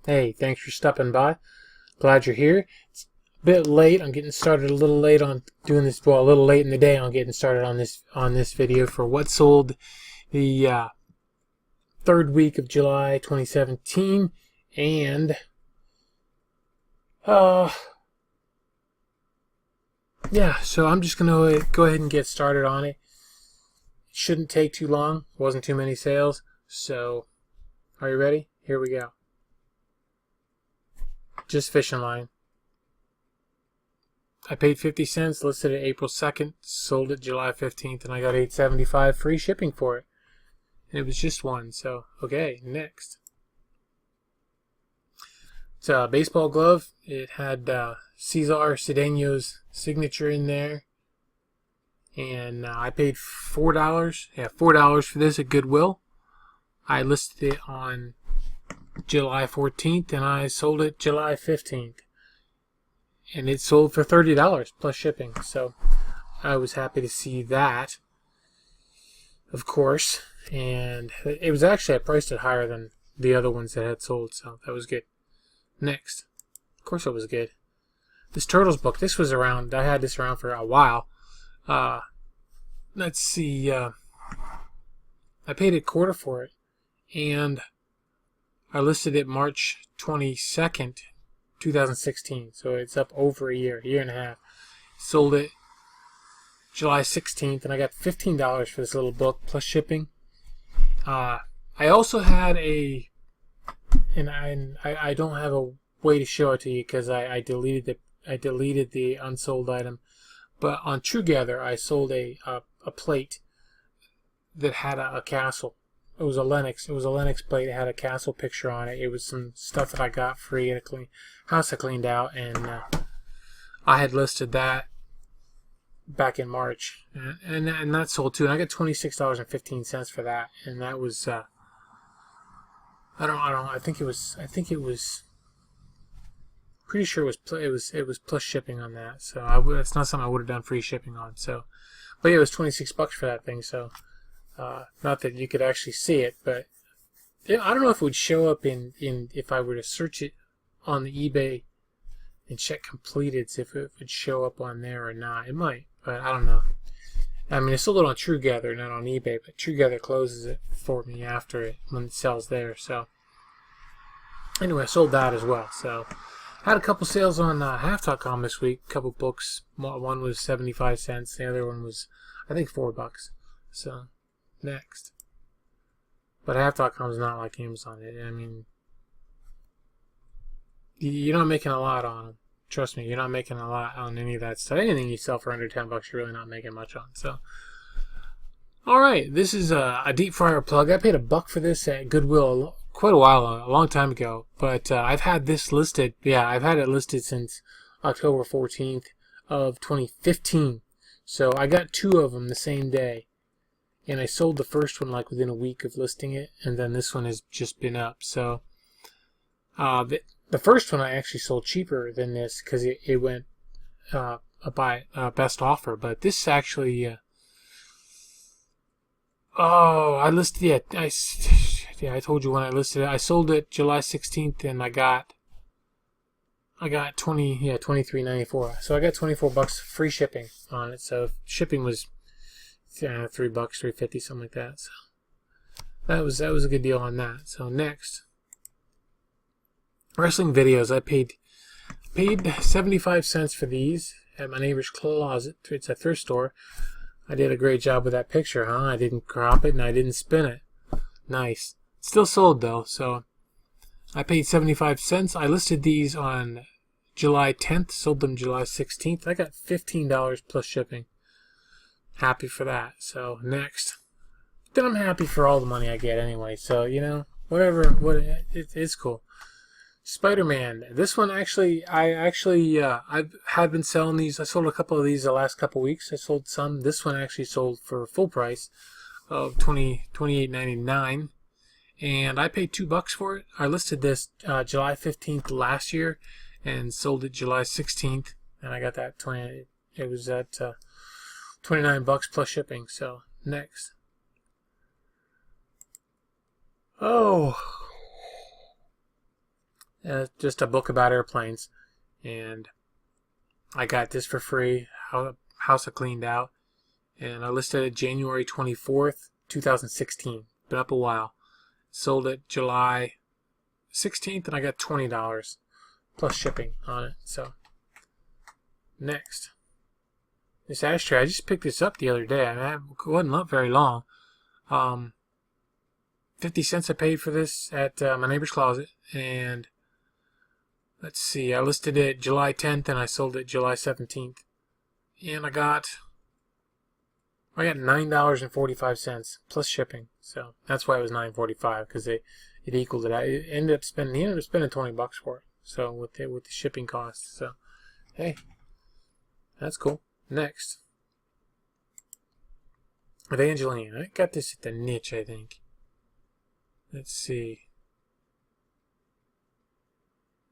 Hey, thanks for stopping by. Glad you're here. It's a bit late. I'm getting started a little late on doing this. Well, a little late in the day on getting started on this video for what sold the third week of July 2017, and yeah. So I'm just gonna go ahead and get started on it. It shouldn't take too long. Wasn't too many sales. So, are you ready? Here we go. Just fishing line. I paid 50 cents, listed it April 2nd, sold it July 15th, and I got $8.75 free shipping for it. And it was just one, so okay, next. It's a baseball glove. It had Cesar Cedeno's signature in there. And I paid $4. Yeah, $4 for this at Goodwill. I listed it on July 14th, and I sold it July 15th. And it sold for $30 plus shipping. So I was happy to see that, of course. And it was actually, I priced it higher than the other ones that had sold, so that was good. Next. Of course it was good. This Turtles book, this was around, I had this around for a while. Let's see, I paid a quarter for it, and I listed it March 22nd, 2016, so it's up over a year and a half. Sold it July 16th, and I got $15 for this little book plus shipping. I also had a, and I don't have a way to show it to you because I deleted the unsold item. But on TrueGather, I sold a plate that had a castle. It was a Lennox plate. It had a castle picture on it. It was some stuff that I got free at a house I cleaned out, and I had listed that back in March, and that sold too. And I got $26.15 for that, and that was I think it was pretty sure it was plus shipping on that. So it's not something I would have done free shipping on. So, but yeah, it was $26 for that thing. So. Not that you could actually see it, but I don't know if it would show up in if I were to search it on the eBay and check completed, if it would show up on there or not. It might, but I don't know. I mean, it's sold it on TrueGather, not on eBay, but TrueGather closes it for me after it when it sells there. So anyway, I sold that as well. So I had a couple sales on half.com this week. A couple books. One was 75 cents. The other one was, I think, $4. So. Next. But half.com is not like Amazon. I mean, you're not making a lot on them. Trust me, you're not making a lot on any of that stuff. Anything you sell for under $10, you're really not making much on. So, all right, this is a deep fryer plug. I paid $1 for this at Goodwill quite a long time ago. But I've had this listed. Yeah, I've had it listed since October 14th of 2015. So I got two of them the same day. And I sold the first one like within a week of listing it, and then this one has just been up. So the first one I actually sold cheaper than this because it went by best offer. But this actually, I listed I told you when I listed it. I sold it July 16th, and I got $23.94. So I got $24 free shipping on it. So shipping was $3, $3.50, something like that. So that was a good deal on that. So next, wrestling videos. I paid 75 cents for these at my neighbor's closet. It's a thrift store. I did a great job with that picture, huh? I didn't crop it and I didn't spin it. Nice. Still sold though. So I paid 75 cents. I listed these on July 10th. Sold them July 16th. I got $15 plus shipping. Happy for that. So next, then I'm happy for all the money I get anyway. So whatever. It's cool. Spider-Man. This one actually, I've had been selling these. I sold a couple of these the last couple of weeks. I sold some. This one actually sold for full price of $28.99, and I paid $2 for it. I listed this July 15th last year, and sold it July 16th, and I got that It was at $29 plus shipping. So next. just a book about airplanes, and I got this for free. House I cleaned out, and I listed it January 24th, 2016. Been up a while. Sold it July 16th, and I got $20 plus shipping on it. So next, this ashtray, I just picked this up the other day. I mean, it wasn't up very long. 50 cents I paid for this at my neighbor's closet, and let's see, I listed it July 10th and I sold it July 17th, and I got $9.45 plus shipping. So that's why it was $9.45, because it equaled it. He ended up spending $20 for it. So with the shipping costs. So hey, that's cool. Next, Evangeline. I got this at the Niche, I think. Let's see.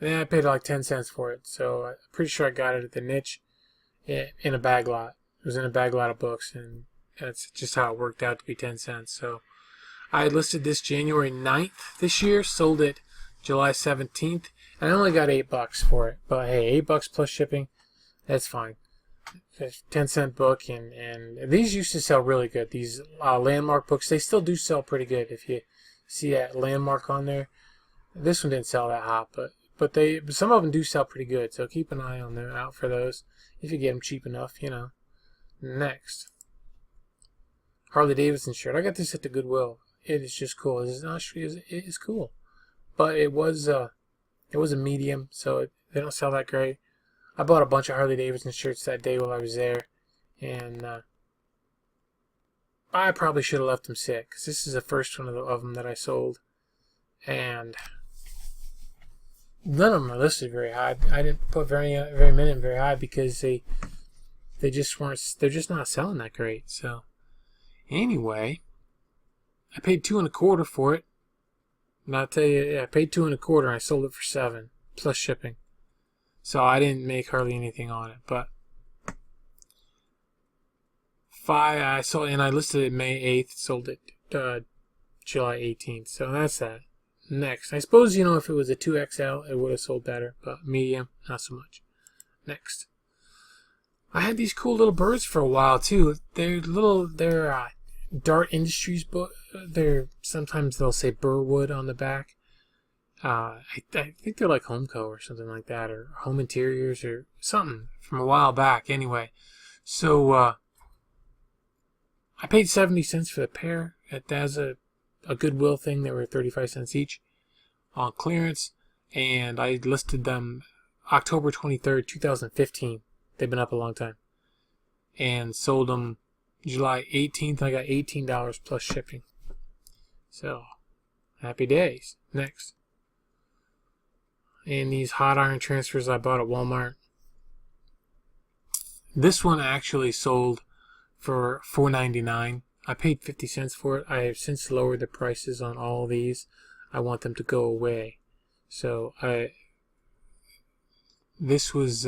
Yeah, I paid like 10 cents for it, so I'm pretty sure I got it at the Niche in a bag lot. It was in a bag lot of books, and that's just how it worked out to be 10 cents. So I listed this January 9th this year, sold it July 17th, and I only got $8 for it. But hey, $8 plus shipping, that's fine. It's a 10-cent book, and these used to sell really good. These Landmark books, they still do sell pretty good. If you see that Landmark on there, this one didn't sell that hot, but some of them do sell pretty good. So keep an eye on them, out for those if you get them cheap enough, you know. Next, Harley Davidson shirt. I got this at the Goodwill. It is just cool. It is cool, but it was a medium, so they don't sell that great. I bought a bunch of Harley Davidson shirts that day while I was there, and I probably should have left them sit, because this is the first one of them that I sold, and none of them are listed very high. I didn't put very high because they're just not selling that great. So anyway, I paid $2 1/4 for it, and I'll tell you, I paid $2 1/4 and I sold it for $7 plus shipping. So I didn't make hardly anything on it, but I listed it May 8th, sold it July 18th. So that's that. Next, I suppose, you know, if it was a 2XL, it would have sold better, but medium, not so much. Next, I had these cool little birds for a while too. They're Dart Industries book. Sometimes they'll say Burwood on the back. I think they're like Homeco or something like that, or Home Interiors or something from a while back. Anyway, so I paid 70 cents for the pair. That's a Goodwill thing. They were 35 cents each on clearance, and I listed them October 23rd, 2015. They've been up a long time, and sold them July 18th. I got $18 plus shipping. So happy days. Next, and these hot iron transfers I bought at Walmart. This one actually sold for $4.99. I paid 50 cents for it. I have since lowered the prices on all these. I want them to go away. So this was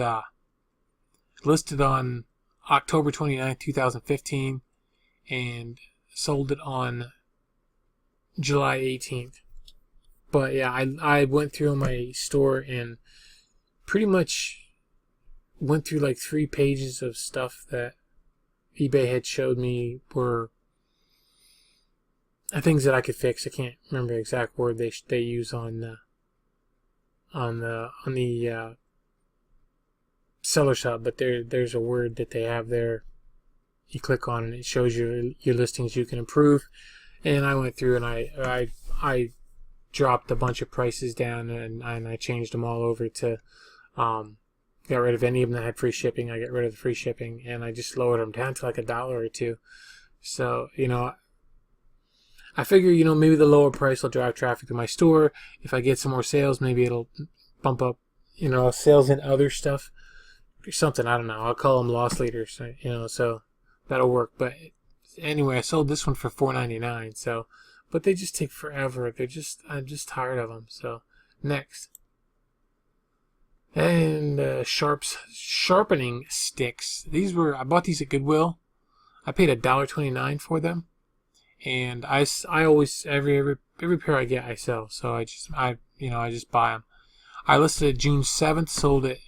listed on October 29th, 2015, and sold it on July 18th. But yeah, I went through my store and pretty much went through like 3 pages of stuff that eBay had showed me were things that I could fix. I can't remember the exact word they use on the Seller's Hub, but there's a word that they have there. You click on it and it shows you your listings you can improve. And I went through and I dropped a bunch of prices down, and I changed them all over to got rid of any of them that had free shipping. I got rid of the free shipping, and I just lowered them down to like $1 or $2. So, you know, I figure, you know, maybe the lower price will drive traffic to my store. If I get some more sales, maybe it'll bump up, you know, sales in other stuff or something. I don't know. I'll call them loss leaders, you know, so that'll work. But anyway, I sold this one for $4.99. So, but they just take forever. I'm just tired of them. So next, and sharpening sticks. I bought these at Goodwill. I paid $1.29 for them. And I always every pair I get I sell, so I just buy them. I listed it June 7th, sold it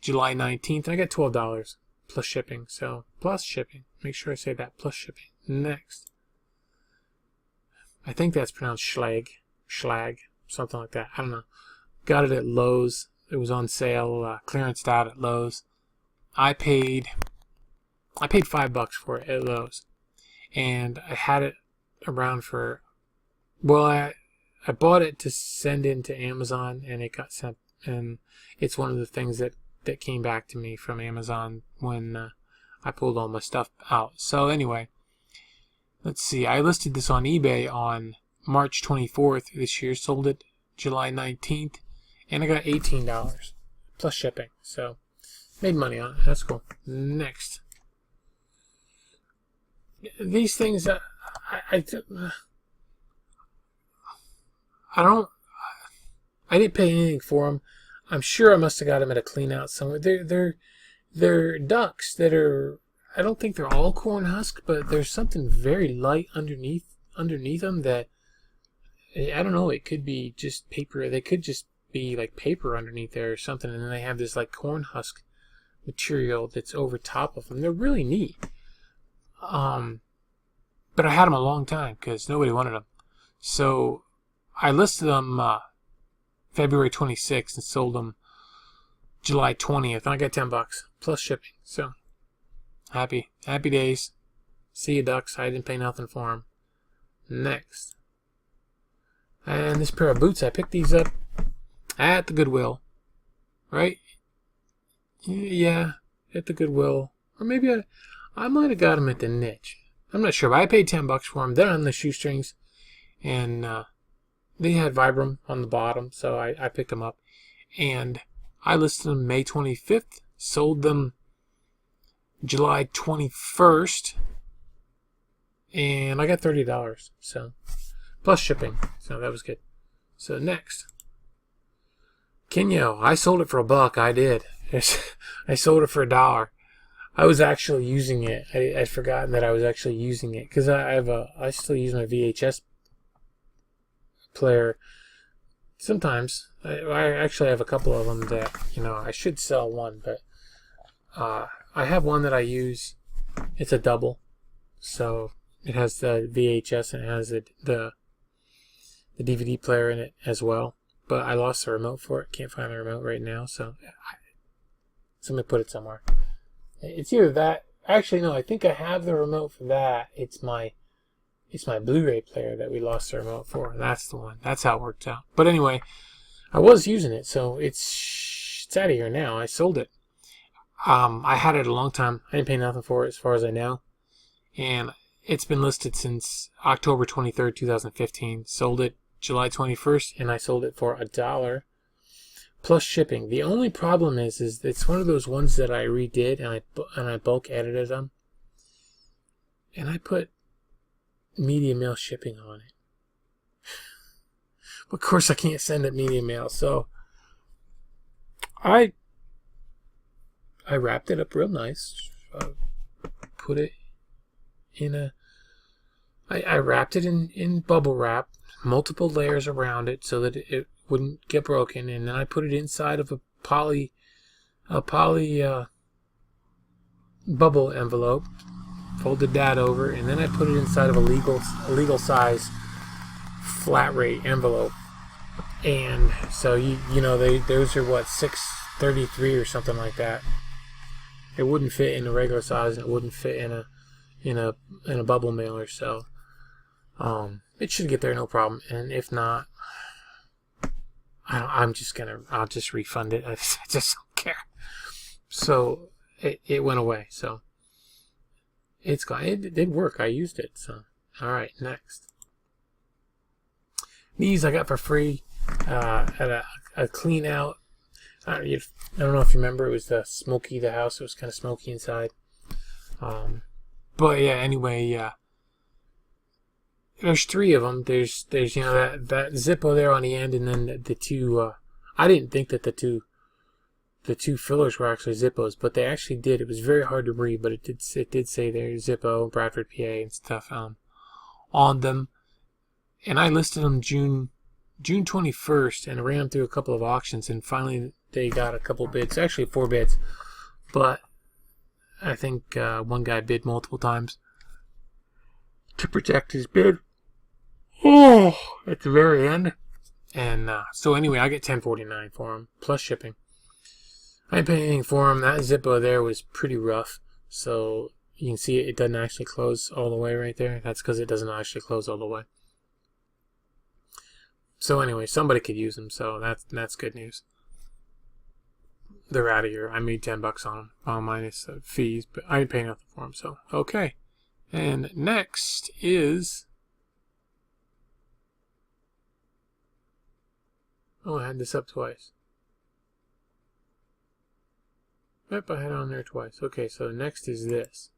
July 19th, and I got $12 plus shipping. So plus shipping. Make sure I say that, plus shipping. Next. I think that's pronounced schlag, something like that. I don't know. Got it at Lowe's. It was on sale, clearanced out at Lowe's. I paid $5 for it at Lowe's, and I had it around for, well, I bought it to send into Amazon, and it got sent, and it's one of the things that came back to me from Amazon when I pulled all my stuff out. So anyway, let's see. I listed this on eBay on March 24th this year, sold it July 19th, and I got $18 plus shipping. So made money on it. That's cool. Next. These things, I didn't pay anything for them. I'm sure I must have got them at a clean out somewhere. They're ducks that are, I don't think they're all corn husk, but there's something very light underneath them that, I don't know, it could be just paper. They could just be like paper underneath there or something, and then they have this like corn husk material that's over top of them. They're really neat. But I had them a long time because nobody wanted them. So I listed them February 26th and sold them July 20th. And I got $10 plus shipping. So happy days. See you, ducks. I didn't pay nothing for them. Next. And this pair of boots, I picked these up at the Goodwill. Right? Yeah, at the Goodwill. Or maybe I might have got them at the Niche. I'm not sure, but I paid $10 for them. They're on the shoestrings, and they had Vibram on the bottom, so I picked them up. And I listed them May 25th, sold them July 21st, and I got $30, so plus shipping, so that was good. So next, Kenyo. I sold it for $1. I did. I sold it for $1. I was actually using it. I'd forgotten that I was actually using it because I still use my VHS player sometimes. I actually have a couple of them that, I should sell one, but I have one that I use. It's a double, so it has the VHS and it has the DVD player in it as well. But I lost the remote for it. Can't find the remote right now, so somebody put it somewhere. It's either that. Actually, no. I think I have the remote for that. It's my Blu-ray player that we lost the remote for. That's the one. That's how it worked out. But anyway, I was using it, so it's out of here now. I sold it. I had it a long time. I didn't pay nothing for it, as far as I know, and it's been listed since October 23rd, 2015. Sold it July 21st, and I sold it for $1. Plus shipping. The only problem is it's one of those ones that I redid and I bulk edited them, and I put media mail shipping on it. Of course, I can't send it media mail, so I wrapped it up real nice. Put it in I wrapped it in bubble wrap, multiple layers around it so that it wouldn't get broken, and then I put it inside of a poly bubble envelope, folded that over, and then I put it inside of a legal size flat rate envelope. And so those are what, 633 or something like that. It wouldn't fit in a regular size, and it wouldn't fit in a bubble mailer, so it should get there no problem. And if not, I'll just refund it. I just don't care. So it went away. So it's gone. It did work. I used it. So all right, next. These I got for free at a clean out. I don't know if you remember. It was the house. It was kind of smoky inside. But yeah. Anyway, there's 3 of them. There's that Zippo there on the end, and then the two. I didn't think that the two fillers were actually Zippos, but they actually did. It was very hard to read, but it did say there Zippo, Bradford, PA, and stuff on them. And I listed them June June 21st, and ran through a couple of auctions, and finally they got a couple bids, actually 4 bids, but I think one guy bid multiple times to protect his bid. Oh, at the very end. And so anyway, I get $10.49 for them, plus shipping. I didn't pay anything for them. That Zippo there was pretty rough, so you can see it doesn't actually close all the way right there. That's because it doesn't actually close all the way. So anyway, somebody could use them, so that's good news. They're out of here. I made $10 on them, all minus fees, but I didn't pay nothing for them, so okay. And next is, oh, I had this up twice. Yep, I had it on there twice. Okay, so next is this.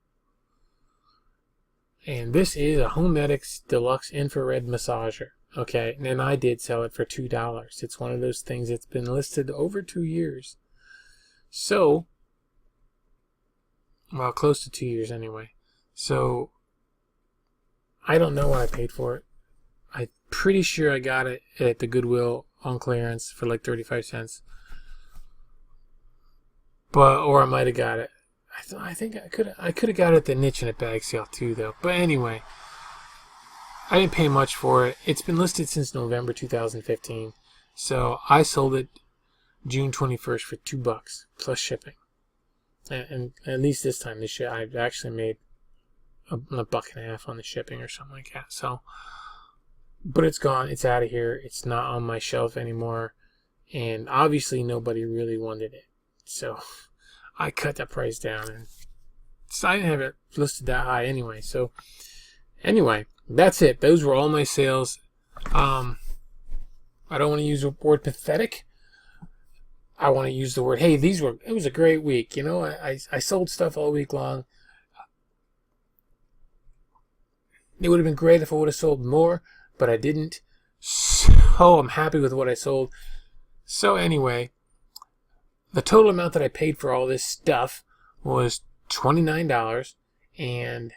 And this is a Homedics Deluxe Infrared Massager. Okay, and I did sell it for $2. It's one of those things that's been listed over 2 years. So, well, close to 2 years anyway. So, I don't know what I paid for it. I'm pretty sure I got it at the Goodwill on clearance for like 35 cents. Or I might have got it. I think I could have got it at the Niche in a Bag sale too, though. But anyway, I didn't pay much for it. It's been listed since November 2015. So I sold it June 21st for $2 plus shipping. And at least this time, I actually made a $1.50 on the shipping or something like that. So, but it's gone. It's out of here. It's not on my shelf anymore. And obviously nobody really wanted it. So I cut that price down. And so I didn't have it listed that high anyway. So anyway, that's it. Those were all my sales. I don't want to use the word pathetic. I want to use the word, hey, it was a great week. You know, I sold stuff all week long. It would have been great if I would have sold more, but I didn't. So I'm happy with what I sold. So anyway, the total amount that I paid for all this stuff was $29, and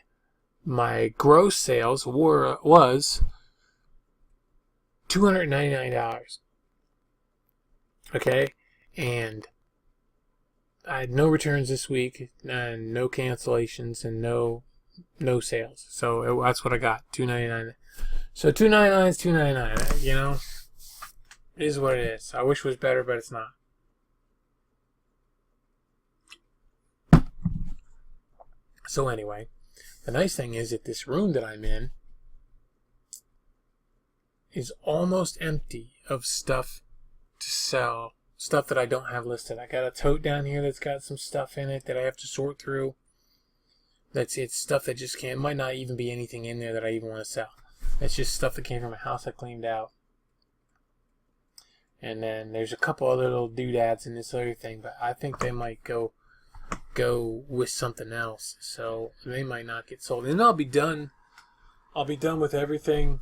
my gross sales was $299. Okay, and I had no returns this week, and no cancellations, and no sales. So that's what I got, $299. So $299 is $299. You know, it is what it is. I wish it was better, but it's not. So anyway, the nice thing is that this room that I'm in is almost empty of stuff to sell, stuff that I don't have listed. I got a tote down here that's got some stuff in it that I have to sort through. It's stuff that just can't, might not even be anything in there that I even want to sell. It's just stuff that came from a house I cleaned out. And then there's a couple other little doodads in this other thing, but I think they might go with something else, so they might not get sold. And I'll be done with everything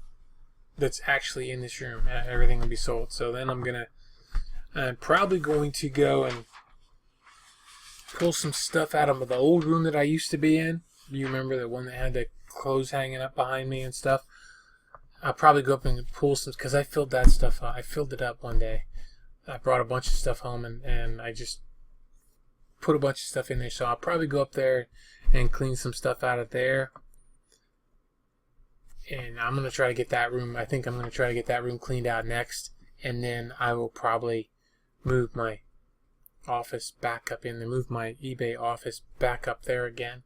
that's actually in this room. Everything will be sold. So then I'm probably going to go and pull some stuff out of the old room that I used to be in. You remember the one that had the clothes hanging up behind me and stuff? I'll probably go up and pull some, because I filled that stuff up. I filled it up one day. I brought a bunch of stuff home, and I just put a bunch of stuff in there. So I'll probably go up there and clean some stuff out of there. And I'm going to try to get that room, I think I'm going to try to get that room cleaned out next. And then I will probably move my office back up in there, move my eBay office back up there again,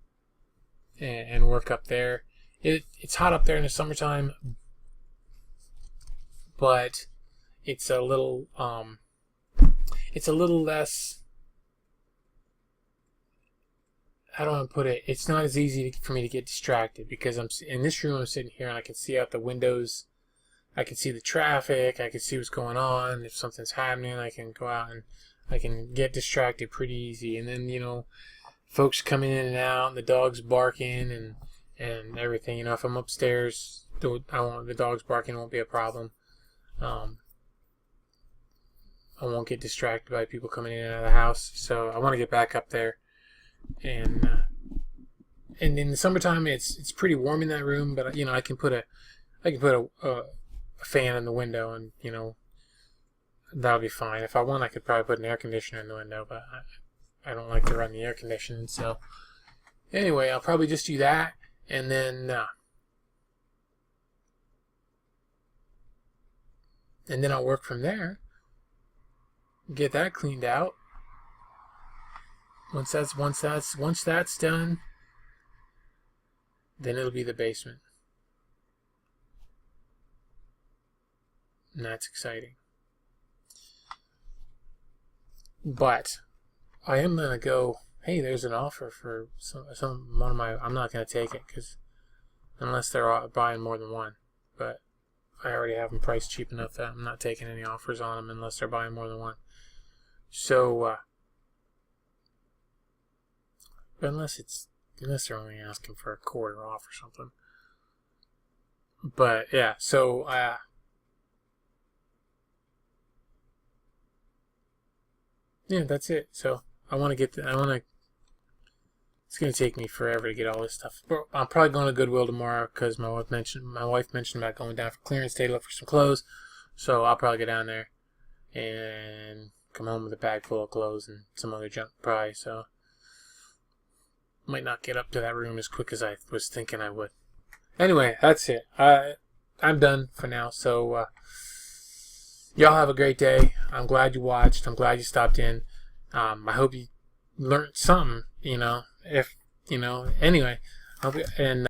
and work up there. It's hot up there in the summertime, but it's a little less, how do I put it? It's not as easy for me to get distracted, because I'm in this room. I'm sitting here and I can see out the windows. I can see the traffic. I can see what's going on. If something's happening, I can go out and I can get distracted pretty easy. And then, you know, folks coming in and out, and the dogs barking and everything. You know, if I'm upstairs, the dogs barking won't be a problem. I won't get distracted by people coming in and out of the house. So I want to get back up there. And in the summertime, it's pretty warm in that room. But you know, I can put a a fan in the window, and that'll be fine. If I want, I could probably put an air conditioner in the window, but I don't like to run the air conditioning. So anyway, I'll probably just do that, and then I'll work from there. Get that cleaned out. Once that's done, then it'll be the basement. And that's exciting. But I am gonna go. Hey, there's an offer for one of my. I'm not gonna take it unless they're buying more than one. But I already have them priced cheap enough that I'm not taking any offers on them unless they're buying more than one. So, unless they're only asking for a quarter off or something. But yeah, so yeah, that's it. So it's going to take me forever to get all this stuff. I'm probably going to Goodwill tomorrow because my wife mentioned about going down for clearance day to look for some clothes. So I'll probably go down there and come home with a bag full of clothes and some other junk probably. So might not get up to that room as quick as I was thinking I would. Anyway, that's it. I'm done for now. So y'all have a great day. I'm glad you watched. I'm glad you stopped in. I hope you learned something. Anyway, and